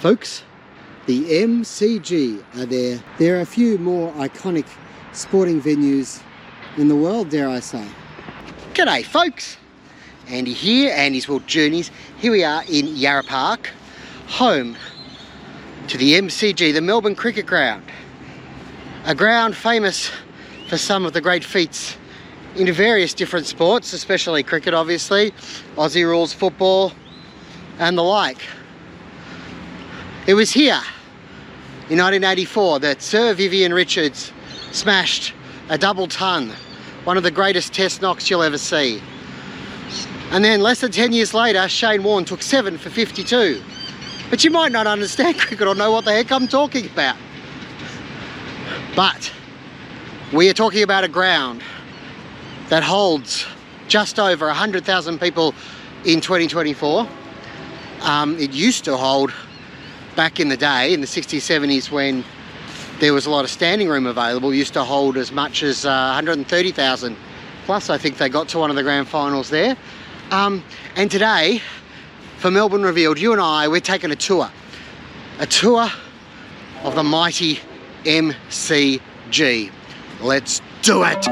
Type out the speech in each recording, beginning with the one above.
folks. The MCG are there. There are a few more iconic sporting venues in the world, dare I say. G'day folks, Andy here, Andy's World Journeys. Here we are in Yarra Park, home to the MCG, the Melbourne Cricket Ground. A ground famous for some of the great feats into various different sports, especially cricket obviously, Aussie Rules Football and the like. It was here in 1984 that Sir Vivian Richards smashed a double ton, one of the greatest test knocks you'll ever see. And then less than 10 years later, Shane Warne took 7 for 52. But you might not understand cricket or know what the heck I'm talking about. But we are talking about a ground that holds just over 100,000 people in 2024. It used to hold, back in the day, in the 60s, 70s, when there was a lot of standing room available, used to hold as much as 130,000. Plus, I think they got to one of the grand finals there. And today, for Melbourne Revealed, you and I, we're taking a tour of the mighty MCG. Let's do it!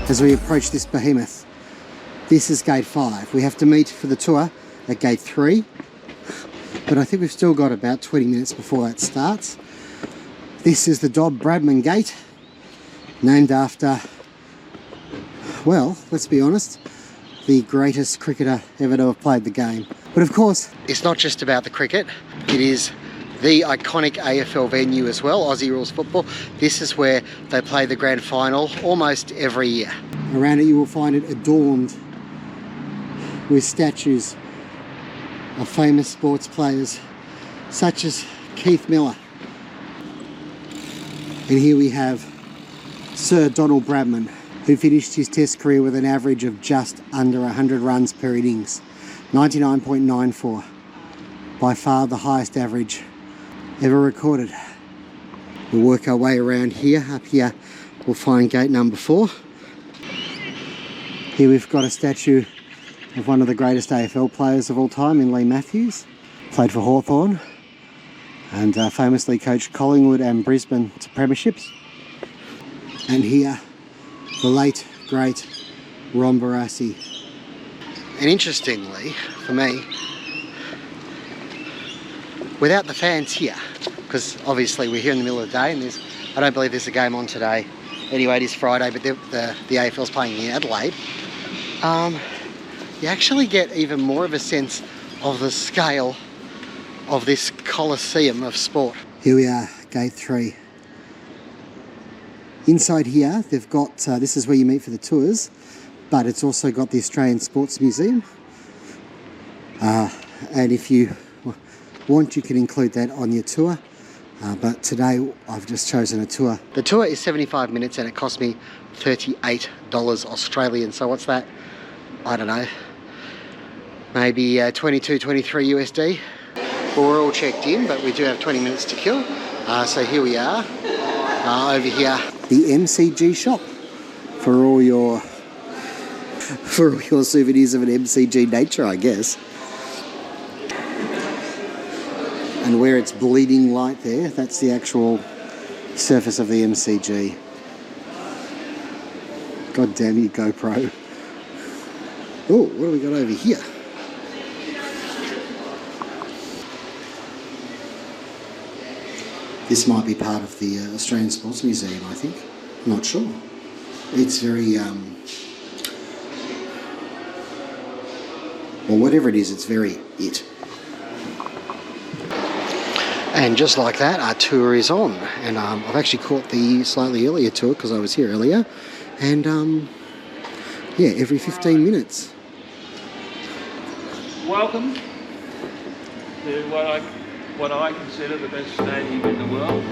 As we approach this behemoth, this is gate 5. We have to meet for the tour at gate 3, but I think we've still got about 20 minutes before that starts. This is the Dob Bradman Gate, named after, well, let's be honest, the greatest cricketer ever to have played the game. But of course, it's not just about the cricket, it is the iconic AFL venue as well, Aussie Rules Football. This is where they play the grand final almost every year. Around it you will find it adorned with statues of famous sports players such as Keith Miller. And here we have Sir Donald Bradman, who finished his test career with an average of just under 100 runs per innings, 99.94, by far the highest average ever recorded. We'll work our way around here. Up here we'll find gate number 4. Here we've got a statue of one of the greatest AFL players of all time, in Lee Matthews. Played for Hawthorn and famously coached Collingwood and Brisbane to premierships. And here, the late, great Ron Barassi. And interestingly, for me, without the fans here, because obviously we're here in the middle of the day and I don't believe there's a game on today. Anyway, it is Friday, but the AFL's playing in Adelaide. You actually get even more of a sense of the scale of this coliseum of sport. Here we are, gate 3. Inside here, they've got, this is where you meet for the tours, but it's also got the Australian Sports Museum. And if you want, you can include that on your tour. But today I've just chosen a tour. The tour is 75 minutes and it cost me $38 Australian. So what's that? I don't know. Maybe 22, 23 USD. Well, we're all checked in, but we do have 20 minutes to kill. So here we are, over here. The MCG shop for all your souvenirs of an MCG nature, I guess. And where it's bleeding light there, that's the actual surface of the MCG. God damn you, GoPro. Oh, what do we got over here? This might be part of the Australian Sports Museum, I think. I'm not sure. It's very, well, whatever it is, it's very it. And just like that, our tour is on. And I've actually caught the slightly earlier tour because I was here earlier. And yeah, every 15 minutes. Welcome to what I consider the best stadium in the world.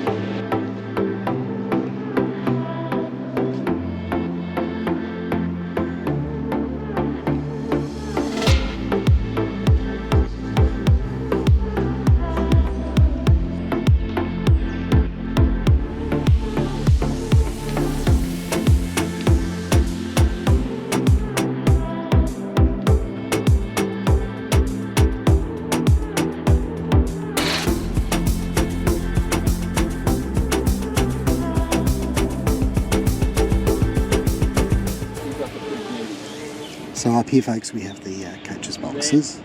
So up here, folks, we have the coaches' boxes.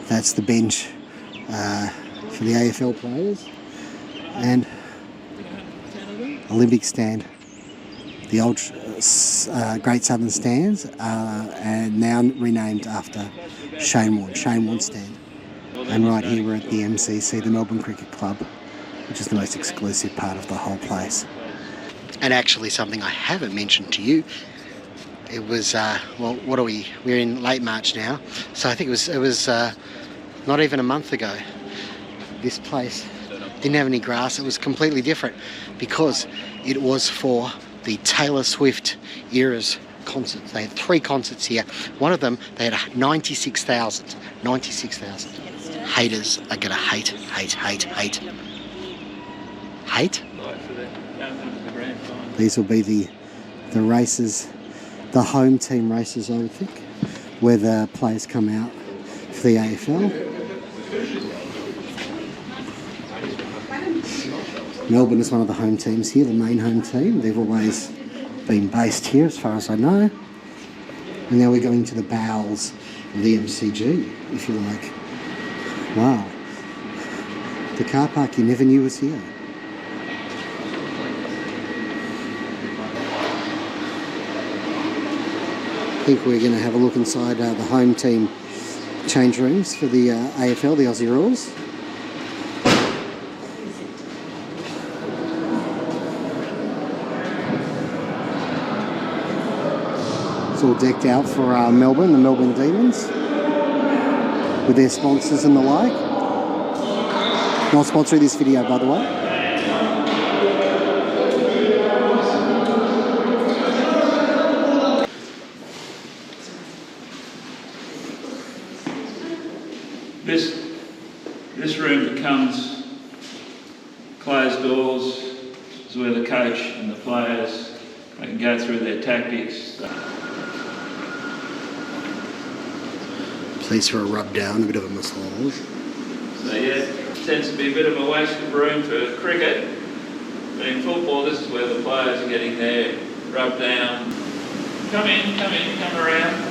That's the bench for the AFL players. And Olympic stand. The old Great Southern Stands and now renamed after Shane Warne Stand. And right here we're at the MCC, the Melbourne Cricket Club, which is the most exclusive part of the whole place. And actually something I haven't mentioned to you, it was, well, what are we? We're in late March now, so I think it was not even a month ago. This place didn't have any grass. It was completely different because it was for the Taylor Swift era's concerts. They had 3 concerts here. One of them, they had 96,000. 96,000. Haters are gonna hate. Hate? These will be the races, the home team races, I would think, where the players come out for the AFL. Melbourne is one of the home teams here, the main home team. They've always been based here as far as I know. And now we're going to the bowels of the MCG, if you like. Wow. The car park you never knew was here. I think we're going to have a look inside the home team change rooms for the AFL, the Aussie Rules. It's all decked out for Melbourne, the Melbourne Demons, with their sponsors and the like. Not sponsoring this video, by the way. This room becomes closed doors. Is where the coach and the players can go through their tactics. Place for a rub down, a bit of a massage. So yeah, it tends to be a bit of a waste of room for cricket. But in football, this is where the players are getting their rub down. Come around.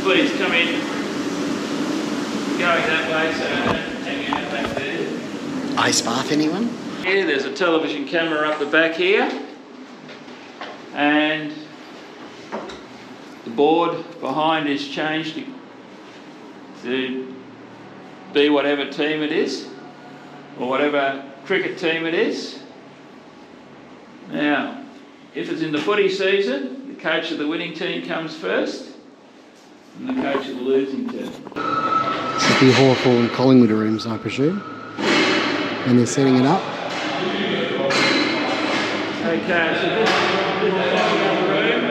Please come in. Going that way, so don't hang out back there. Ice bath, anyone? Here, there's a television camera up the back here. And the board behind is changed to be whatever team it is, or whatever cricket team it is. Now, if it's in the footy season, the coach of the winning team comes first, and the coach of the losing team. This is the Hawthorn Collingwood rooms, I presume. And they're setting it up. Okay, so this is the room.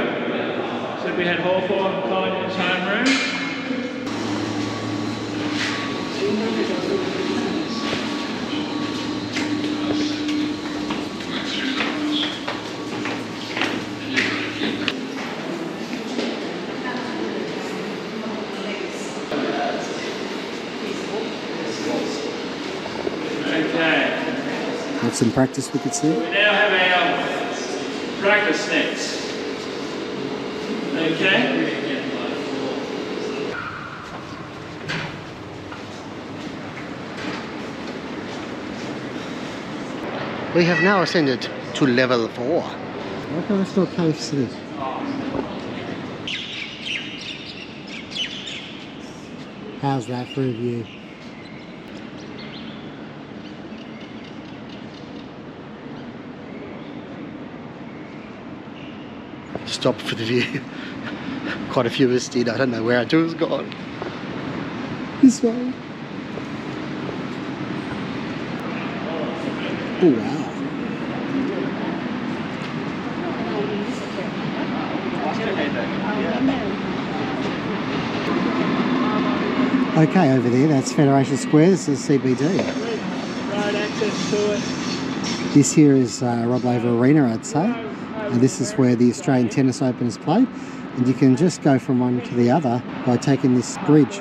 So we had Hawthorn Collingwood's home room. Got some practice wickets there. We now have our practice nets. Okay. We have now ascended to level 4. Why can't I still KFC? How's that for a view? Stopped for the view. Quite a few of us did. I don't know where our tour's gone. This way. Oh wow. Okay, over there, that's Federation Square. This is CBD. Road access to it. This here is Rod Laver Arena, I'd say. And this is where the Australian Tennis Open is played. And you can just go from one to the other by taking this bridge.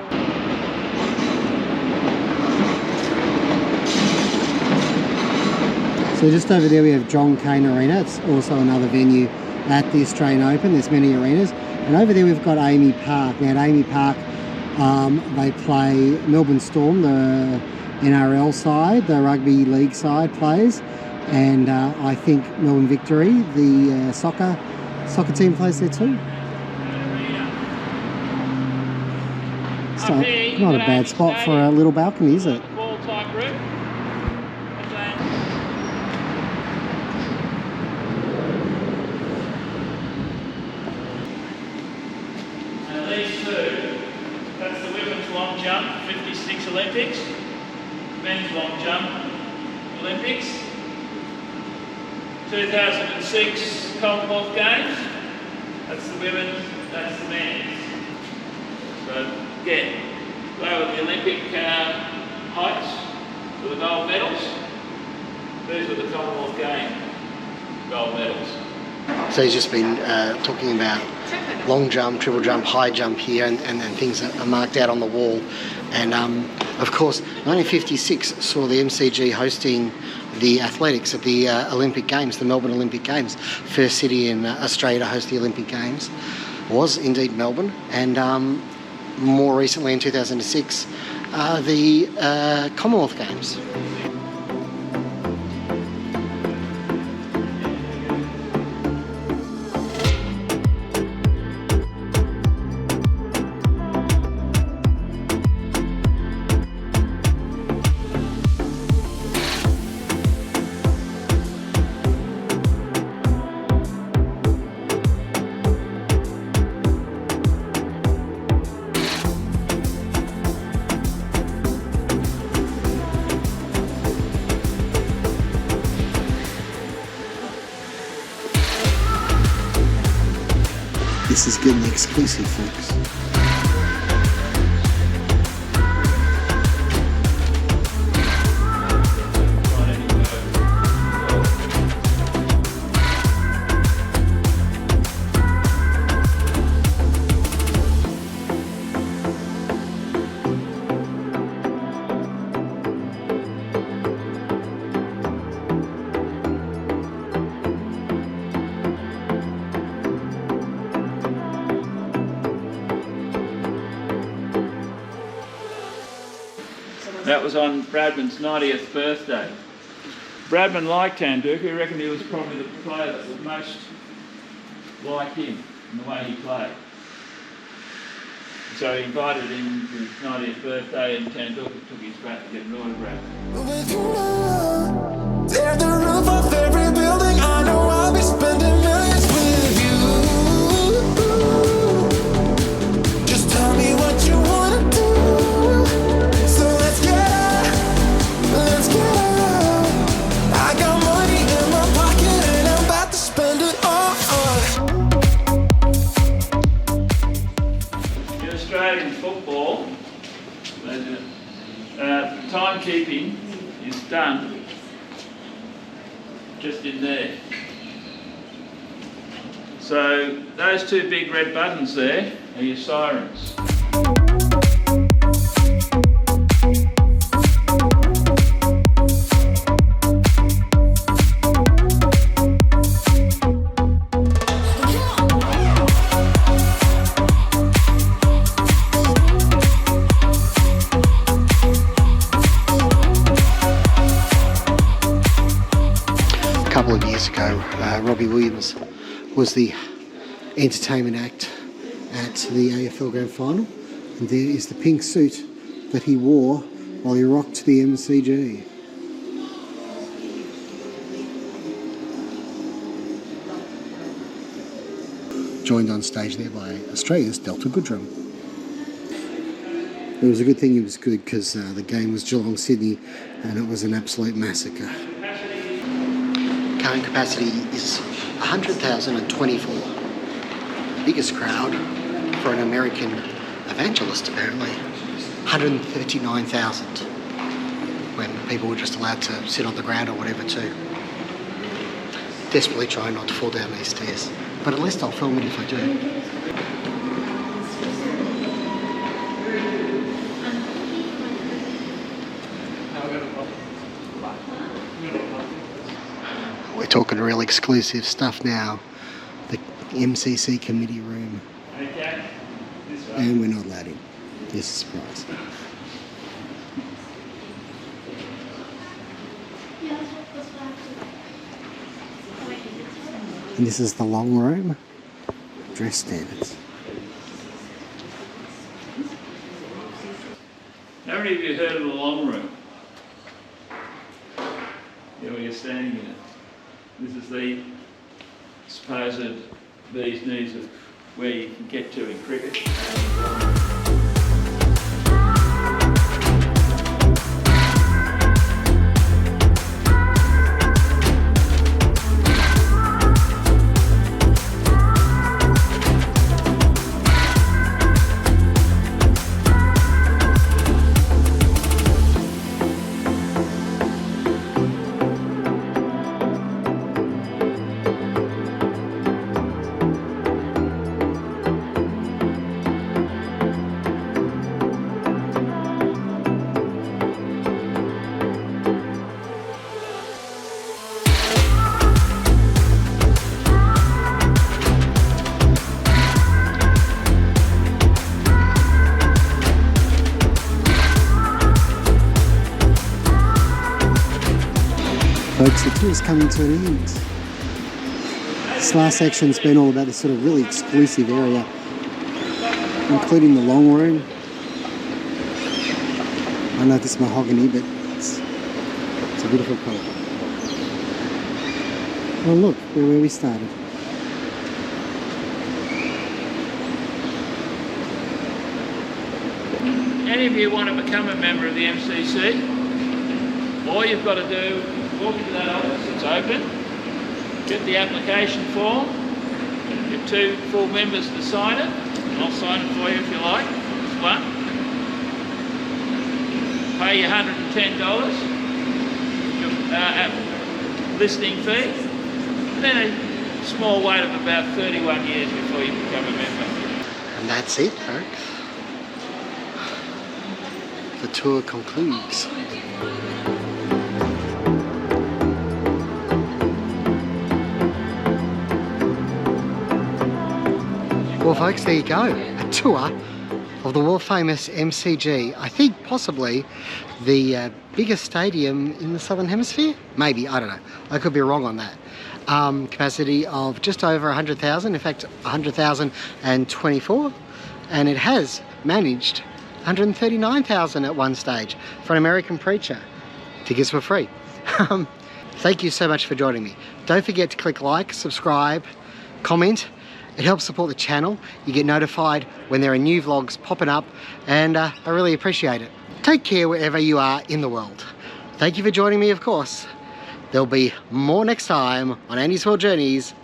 So just over there we have John Cain Arena. It's also another venue at the Australian Open. There's many arenas. And over there we've got Amy Park. Now at Amy Park, they play Melbourne Storm, the NRL side, the rugby league side plays. And I think Melbourne Victory, the soccer team, plays there too. It's not a bad spot for a little balcony, is it? And these two, that's the women's long jump, 56 Olympics, men's long jump, Olympics, 2006 Commonwealth Games, that's the women's, that's the men's. So again, they were the Olympic heights for the gold medals. These were the Commonwealth Games gold medals. So he's just been talking about long jump, triple jump, high jump here, and things that are marked out on the wall. And of course, 1956 saw the MCG hosting the athletics at the Olympic Games, the Melbourne Olympic Games. First city in Australia to host the Olympic Games was indeed Melbourne, and more recently in 2006, the Commonwealth Games. This is getting exclusive, folks. That was on Bradman's 90th birthday. Bradman liked Tanduka. He reckoned he was probably the player that was most like him in the way he played. So he invited him to his 90th birthday, and Tanduka took his bat to get an autograph. With you now, tear the roof off every building. I know I'll be spending millions with you. Just tell me what you wanna do. So let's get out. I got money in my pocket and I'm about to spend it all. In Australian football, timekeeping is done just in there. So those two big red buttons there are your sirens. A couple of years ago, Robbie Williams was the entertainment act at the AFL Grand Final, and there is the pink suit that he wore while he rocked the MCG. joined on stage there by Australia's Delta Goodrum. It was a good thing it was good because the game was Geelong-Sydney and it was an absolute massacre. Current capacity is 100,024. Biggest crowd for an American evangelist apparently. 139,000 when people were just allowed to sit on the ground or whatever too. Desperately trying not to fall down these stairs, but at least I'll film it if I do. We're talking real exclusive stuff now. The MCC committee room. And we're not allowed in. This is a surprise. And this is the long room. Dress standards. How many of you heard of the long room? Yeah, where you're standing in it. This is the supposed bee's knees of where you can get to in cricket. Folks, the tour is coming to an end. This last section's been all about this sort of really exclusive area, including the long room. I know this mahogany, but it's a beautiful colour. Well, look, we're where we started. Any of you want to become a member of the MCC? All you've got to do is walk into that office, it's open, get the application form, get 2 full members to sign it, and I'll sign it for you if you like, it's one. Pay you $110, listening fee, and then a small wait of about 31 years before you become a member. And that's it, folks. The tour concludes. Well folks, there you go, a tour of the world famous MCG. I think possibly the biggest stadium in the Southern Hemisphere? Maybe, I don't know. I could be wrong on that. Capacity of just over 100,000, in fact 100,024, and it has managed 139,000 at one stage for an American preacher. Tickets were free. Thank you so much for joining me. Don't forget to click like, subscribe, comment. It helps support the channel. You get notified when there are new vlogs popping up, and I really appreciate it. Take care wherever you are in the world. Thank you for joining me, of course. There'll be more next time on Andy's World Journeys.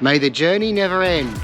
May the journey never end.